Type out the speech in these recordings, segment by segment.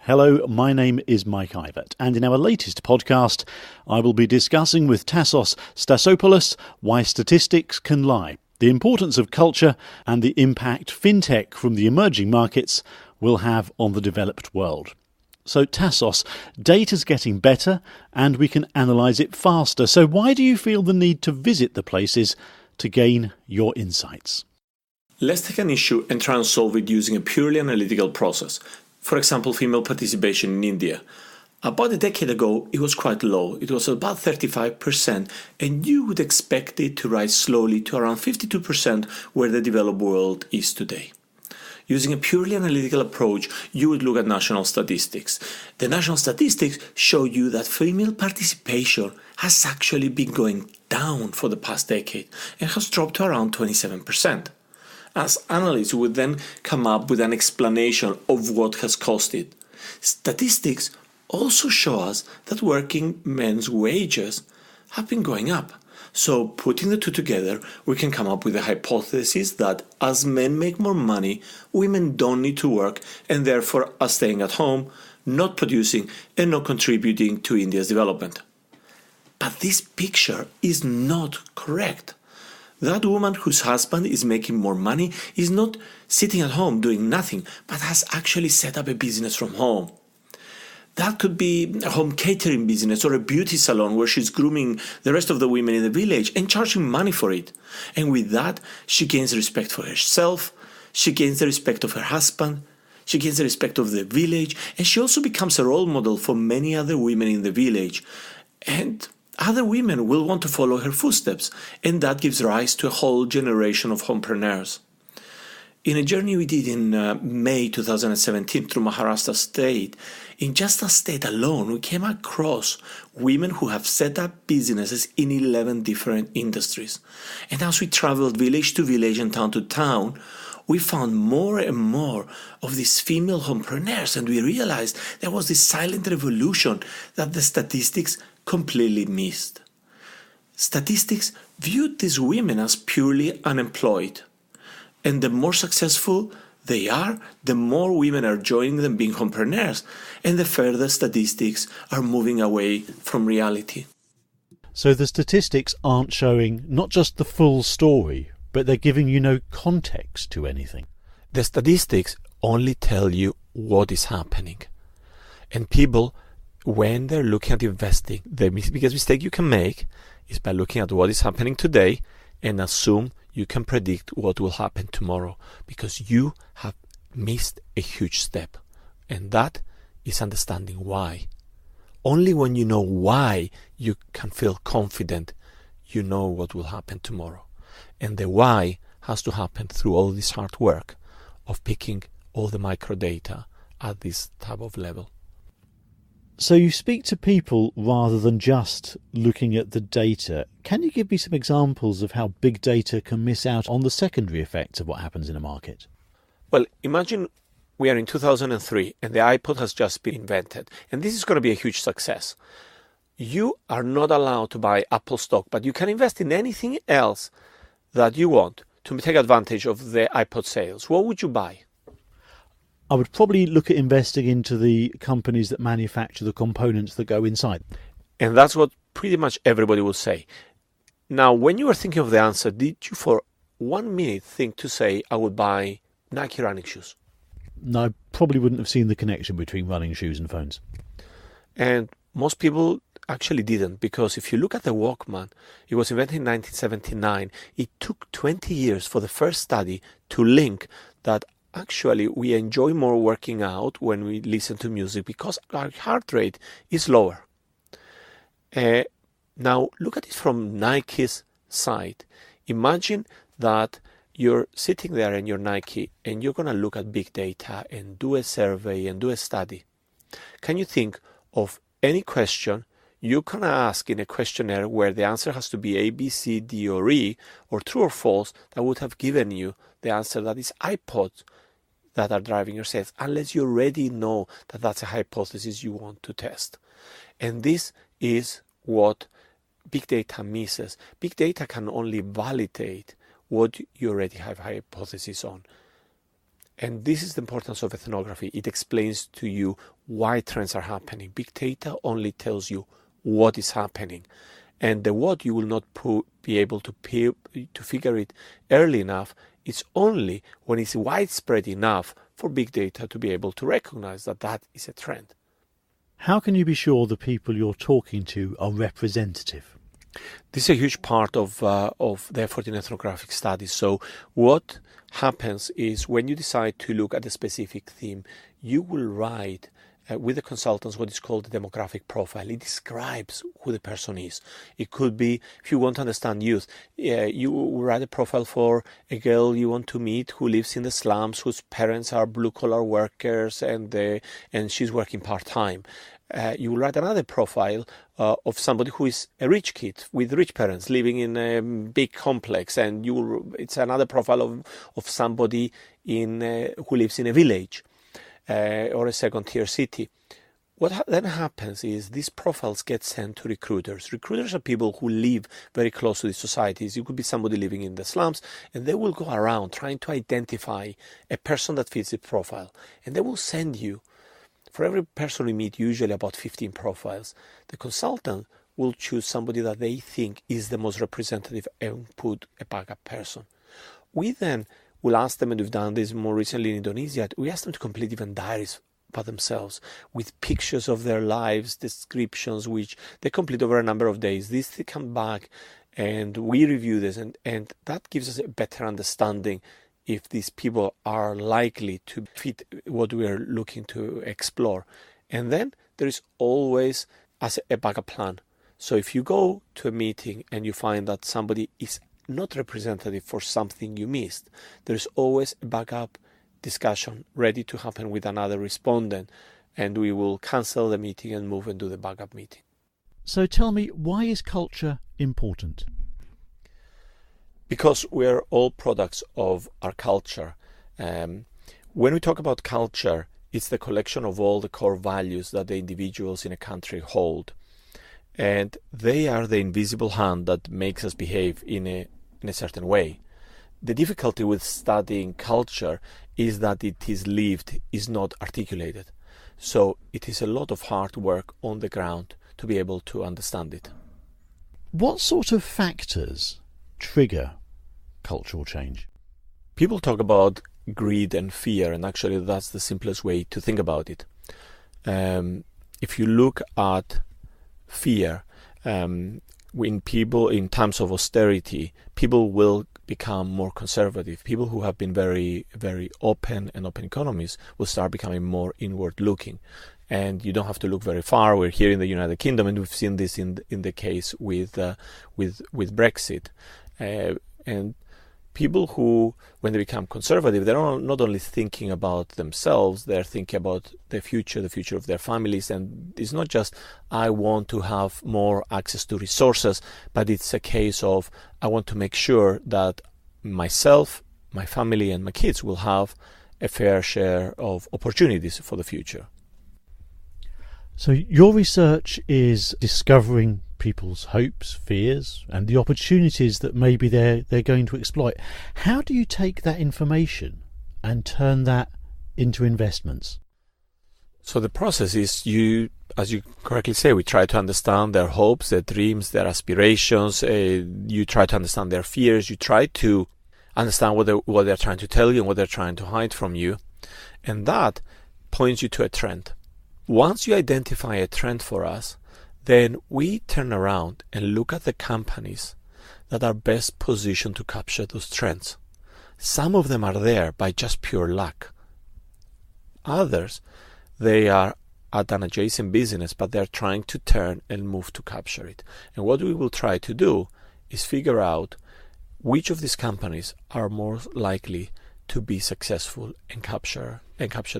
Hello, my name is Mike Ivett, and in our latest podcast, I will be discussing with Tassos Stasopoulos why statistics can lie, the importance of culture, and the impact fintech from the emerging markets will have on the developed world. So Tassos, data's getting better, and we can analyse it faster. So why do you feel the need to visit the places to gain your insights? Let's take an issue and try and solve it using a purely analytical process. For example, female participation in India. About a decade ago, it was quite low. It was about 35%, and you would expect it to rise slowly to around 52% where the developed world is today. Using a purely analytical approach, you would look at national statistics. The national statistics show you that female participation has actually been going down for the past decade and has dropped to around 27%. As analysts would then come up with an explanation of what has caused it. Statistics also show us that working men's wages have been going up. So putting the two together, we can come up with a hypothesis that as men make more money, women don't need to work and therefore are staying at home, not producing and not contributing to India's development. But this picture is not correct. That woman whose husband is making more money is not sitting at home doing nothing, but has actually set up a business from home. That could be a home catering business or a beauty salon where she's grooming the rest of the women in the village and charging money for it. And with that, she gains respect for herself, she gains the respect of her husband, she gains the respect of the village, and she also becomes a role model for many other women in the village. And other women will want to follow her footsteps, and that gives rise to a whole generation of homepreneurs. In a journey we did in May 2017 through Maharashtra state, in just that state alone, we came across women who have set up businesses in 11 different industries. And as we traveled village to village and town to town, we found more and more of these female homepreneurs, and we realized there was this silent revolution that the statistics completely missed. Statistics viewed these women as purely unemployed. And the more successful they are, the more women are joining them being homepreneurs, and the further statistics are moving away from reality. So the statistics aren't showing not just the full story, but they're giving you no context to anything. The statistics only tell you what is happening. And people, when they're looking at investing, the biggest mistake you can make is by looking at what is happening today and assume you can predict what will happen tomorrow, because you have missed a huge step. And that is understanding why. Only when you know why you can feel confident you know what will happen tomorrow. And the why has to happen through all this hard work of picking all the microdata at this type of level. So you speak to people rather than just looking at the data. Can you give me some examples of how big data can miss out on the secondary effects of what happens in a market? Well, imagine we are in 2003 and the iPod has just been invented, and this is going to be a huge success. You are not allowed to buy Apple stock, but you can invest in anything else that you want to take advantage of the iPod sales. What would you buy? I would probably look at investing into the companies that manufacture the components that go inside. And that's what pretty much everybody will say. Now, when you were thinking of the answer, did you for 1 minute think to say, I would buy Nike running shoes? No, I probably wouldn't have seen the connection between running shoes and phones. And most people actually didn't, because if you look at the Walkman, it was invented in 1979. It took 20 years for the first study to link that actually we enjoy more working out when we listen to music because our heart rate is lower. Now look at it from Nike's side. Imagine that you're sitting there in your Nike and you're going to look at big data and do a survey and do a study. Can you think of any question you can ask in a questionnaire where the answer has to be A, B, C, D, or E, or true or false, that would have given you the answer that is iPods that are driving your sales, unless you already know that that's a hypothesis you want to test. And this is what big data misses. Big data can only validate what you already have hypothesis on. And this is the importance of ethnography. It explains to you why trends are happening. Big data only tells you what is happening. And the what you will not be able to figure it early enough. It's only when it's widespread enough for big data to be able to recognize that that is a trend. How can you be sure the people you're talking to are representative? This is a huge part of the effort in ethnographic studies. So what happens is when you decide to look at a specific theme, you will write with the consultants what is called the demographic profile. It describes who the person is. It could be, if you want to understand youth, you write a profile for a girl you want to meet who lives in the slums, whose parents are blue-collar workers, and she's working part-time. You will write another profile of somebody who is a rich kid with rich parents living in a big complex, and it's another profile of somebody who lives in a village. Or a second-tier city. What then happens is these profiles get sent to recruiters. Recruiters are people who live very close to these societies. It could be somebody living in the slums, and they will go around trying to identify a person that fits the profile. And they will send you, for every person we meet, usually about 15 profiles. The consultant will choose somebody that they think is the most representative and put a backup person. We then we'll ask them, and we've done this more recently in Indonesia, we ask them to complete even diaries about themselves with pictures of their lives, descriptions, which they complete over a number of days. These they come back and we review this, and that gives us a better understanding if these people are likely to fit what we are looking to explore. And then there is always as a backup plan. So if you go to a meeting and you find that somebody is not representative for something you missed, there's always a backup discussion ready to happen with another respondent, and we will cancel the meeting and move and do the backup meeting. So tell me, why is culture important? Because we're all products of our culture. When we talk about culture, it's the collection of all the core values that the individuals in a country hold. And they are the invisible hand that makes us behave in a certain way. The difficulty with studying culture is that it is lived, is not articulated. So it is a lot of hard work on the ground to be able to understand it. What sort of factors trigger cultural change? People talk about greed and fear, and actually that's the simplest way to think about it. If you look at fear, when people, in times of austerity, people will become more conservative. People who have been very, very open and open economies will start becoming more inward looking. And you don't have to look very far. We're here in the United Kingdom, and we've seen this in the case with Brexit. And people who, when they become conservative, they're not only thinking about themselves, they're thinking about the future of their families. And it's not just, I want to have more access to resources, but it's a case of, I want to make sure that myself, my family, and my kids will have a fair share of opportunities for the future. So your research is discovering people's hopes, fears, and the opportunities that maybe they're going to exploit. How do you take that information and turn that into investments? So the process is, as you correctly say, we try to understand their hopes, their dreams, their aspirations. You try to understand their fears. You try to understand what they're trying to tell you and what they're trying to hide from you. And that points you to a trend. Once you identify a trend for us, then we turn around and look at the companies that are best positioned to capture those trends. Some of them are there by just pure luck. Others, they are at an adjacent business, but they're trying to turn and move to capture it. And what we will try to do is figure out which of these companies are more likely to be successful and capture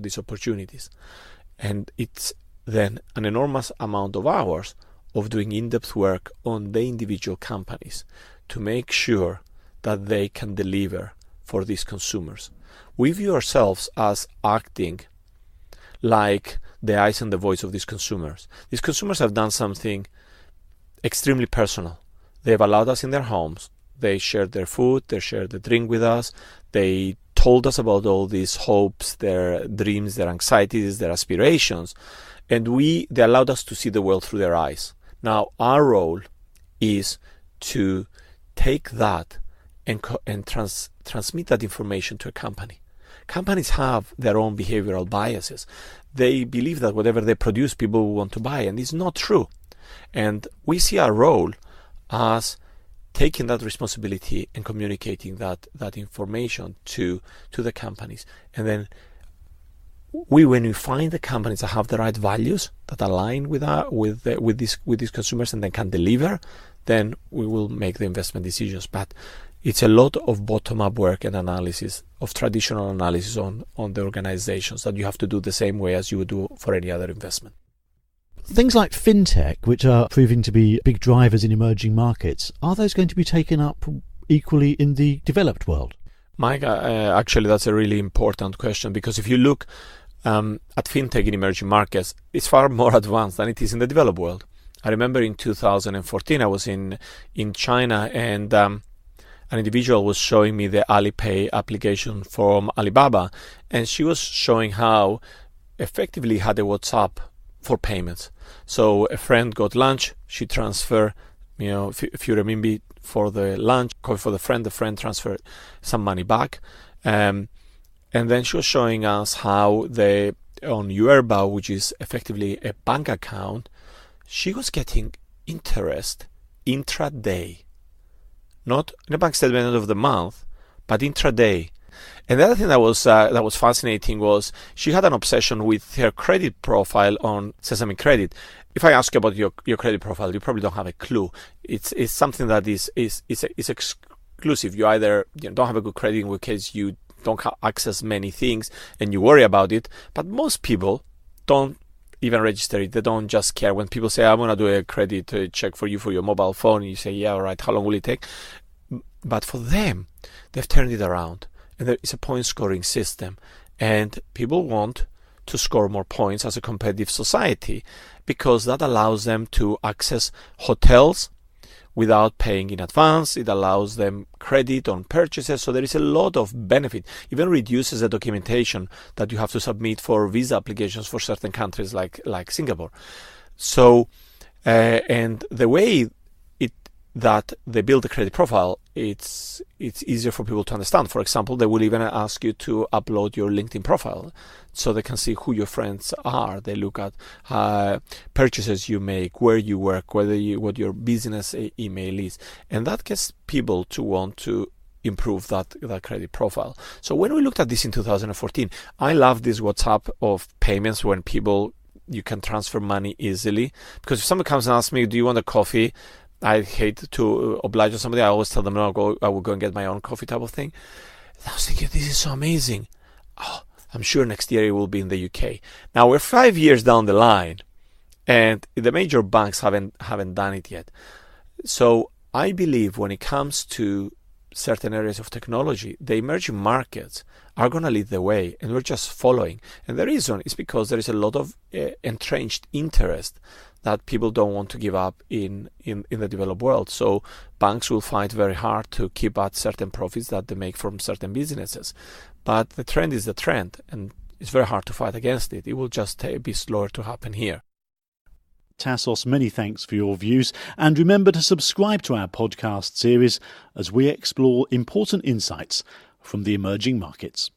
these opportunities. And it's then an enormous amount of hours of doing in-depth work on the individual companies to make sure that they can deliver for these consumers. We view ourselves as acting like the eyes and the voice of these consumers. These consumers have done something extremely personal. They've allowed us in their homes. They shared their food, they shared the drink with us, they told us about all these hopes, their dreams, their anxieties, their aspirations, and they allowed us to see the world through their eyes. Now, our role is to take that and transmit that information to a company. Companies have their own behavioral biases. They believe that whatever they produce, people will want to buy, and it's not true. And we see our role as taking that responsibility and communicating that information to the companies. And then when we find the companies that have the right values that align with these consumers and then can deliver, then we will make the investment decisions. But it's a lot of bottom-up work and analysis, of traditional analysis on the organizations that you have to do the same way as you would do for any other investment. Things like fintech, which are proving to be big drivers in emerging markets, are those going to be taken up equally in the developed world? Mike, actually that's a really important question, because if you look at fintech in emerging markets, it's far more advanced than it is in the developed world. I remember in 2014 I was in China, and an individual was showing me the Alipay application from Alibaba, and she was showing how effectively had a WhatsApp for payments. So a friend got lunch, she transferred, a few renminbi for the lunch, coffee for the friend transferred some money back. And then she was showing us how on Yuerba, which is effectively a bank account, she was getting interest intraday. Not in a bank statement of the month, but intraday. And the other thing that was fascinating was she had an obsession with her credit profile on Sesame Credit. If I ask you about your credit profile, you probably don't have a clue. It's something that is exclusive. You either don't have a good credit, in which case you don't access many things and you worry about it. But most people don't even register it. They don't just care. When people say, I'm going to do a credit check for you for your mobile phone, and you say, yeah, all right, how long will it take? But for them, they've turned it around. And there is a point scoring system, and people want to score more points as a competitive society, because that allows them to access hotels without paying in advance. It allows them credit on purchases, so there is a lot of benefit. Even reduces the documentation that you have to submit for visa applications for certain countries like Singapore. So and the way that they build a credit profile, it's easier for people to understand. For example, they will even ask you to upload your LinkedIn profile so they can see who your friends are. They look at purchases you make, where you work, what your business email is, and that gets people to want to improve that credit profile. So when we looked at this in 2014, I love this WhatsApp of payments when you can transfer money easily, because if someone comes and asks me, do you want a coffee? I hate to oblige somebody. I always tell them, no, I will go and get my own coffee, type of thing. And I was thinking, this is so amazing. Oh, I'm sure next year it will be in the UK. Now we're 5 years down the line, and the major banks haven't done it yet. So I believe when it comes to certain areas of technology, the emerging markets are going to lead the way, and we're just following. And the reason is because there is a lot of entrenched interest that people don't want to give up in the developed world. So banks will fight very hard to keep at certain profits that they make from certain businesses. But the trend is the trend, and it's very hard to fight against it. It will just be slower to happen here. Tassos, many thanks for your views, and remember to subscribe to our podcast series as we explore important insights from the emerging markets.